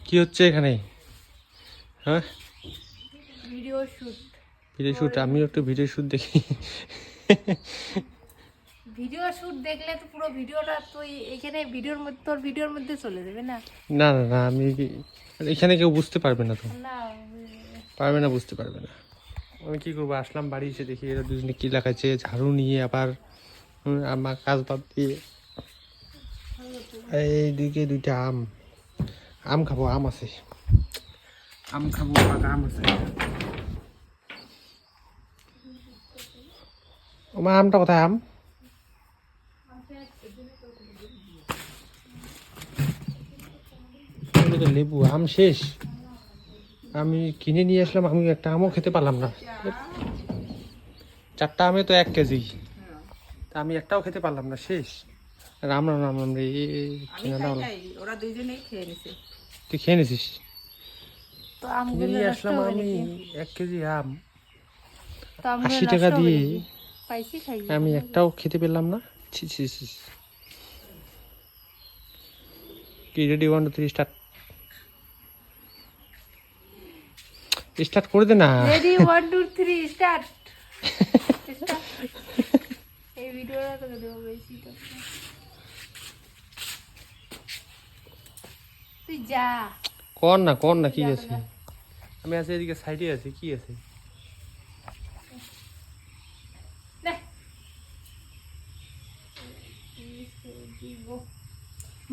কি হচ্ছে এখানে? হ্যাঁ, ভিডিও শুট। আমিও একটু ভিডিও শুট দেখি। ভিডিও শুট দেখলে তো পুরো ভিডিওটা তো এখানে তোর ভিডিওর মধ্যে চলে যাবে না? না না না, আমি এখানে কেউ বুঝতে পারবে না তো। না পারবে না, বুঝতে পারবে না। আমি কি করবো, আসলাম বাড়ি এসে দেখি এরা দুজনে কি লাগাচ্ছে, ঝাড়ু নিয়ে আবার আমার কাজ বাদ দিয়ে। এইদিকে দুইটা আম খাবো, আম আছে, আম খাবো, পাকা আম আছে। ওমা, আমটা কোথায়? লেবু, আম শেষ। আমি কিনে নিয়ে আসলাম, আমি একটা আমও খেতে পারলাম না। 4টা আমে তো 1 কেজি, তা আমি একটাও খেতে পারলাম না, শেষ। রাম রাম রাম রাম রে, ওরা দুইজনেই খেয়ে নিছে। তুই খেয়ে নিছিস? তো কিনে আমগুলো নিয়ে নষ্ট আসলাম হবে আমি নাকি? 1 কেজি আম, তো আমগুলো 80 নষ্ট টাকা হবে দিয়ে নাকি? পাইছি খাই। আমি একটাও খেতে পেলাম না। ছি ছি ছি। কি রেডি, 1 2 3 স্টার্ট। স্টার্ট করে দে না। Ready 1 2 3 start. এই ভিডিওটা তো দেবো বেশি তো। তুই যা। কর না কি আছে? আমি আছি এদিকে, সাইডে আছি, কি আছে?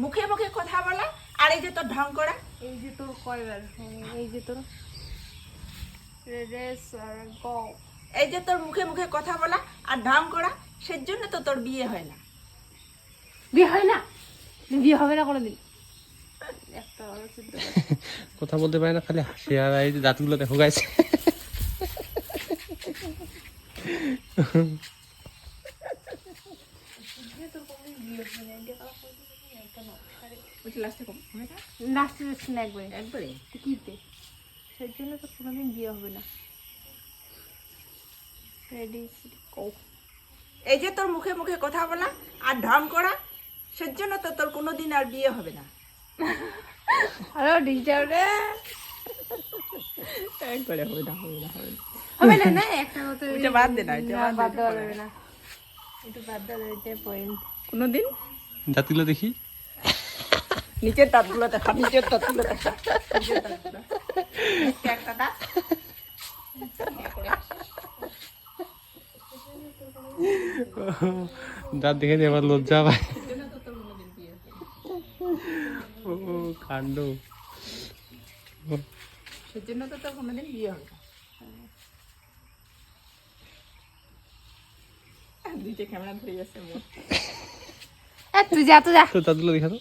মুখে মুখে কথা বলা, আর এই যে তোর ঢং করা। এই যে তোর কয়বার, এই যে তোর গো, এই যে তোর মুখে মুখে কথা বলা আর ঢং করা, সেজন্য তো তোর বিয়ে হয় না। বিয়ে হয় না? বিয়ে হবে না কোনোদিন। একটা কথা বলতে পারে না, খালি হাসি। আর এই যে দাঁতগুলো দেখো গাইছে। লাস্টে যাচ্ছে না একবারে কিতে, সেই জন্য তো কোনোদিন বিয়ে হবে না। Ready go. এই যে তোর মুখে মুখে কথা বলা আর ঢং করা, সেজন্য তো তোর কোনোদিন আর বিয়ে হবে না। হ্যালো ডিজিটাল রে, একবারে হবে না, হবে না, হবে না। হবে না না, একটা কথা এটা বাদ দে না, এটা না, বাদ বাদ দেওয়া যাবে না, এটা বাদ দেওয়া যাবে, এটা পয়েন্ট। কোনোদিন দাঁতগুলো দেখি, নিচের দাঁতগুলো দেখা, নিচের দাঁতগুলো দেখা, নিচের দাঁতগুলো। একটা দাঁত দাঁত দেখে নিয়ে আবার লজ্জা পায়। ও কাণ্ড। সেজন্য তো তোর কোনোদিন বিয়ে হবে না। দুইটা ক্যামেরা ধরে যাচ্ছে মোট। তুই যা তো যা। তো দাঁতগুলো দেখা তো।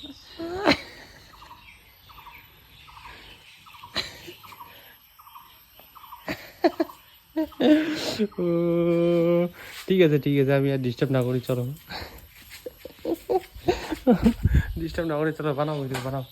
ও ঠিক আছে, আমি আর ডিস্টার্ব না করি, চলো। ডিস্টার্ব না করি, চলো, বানাও।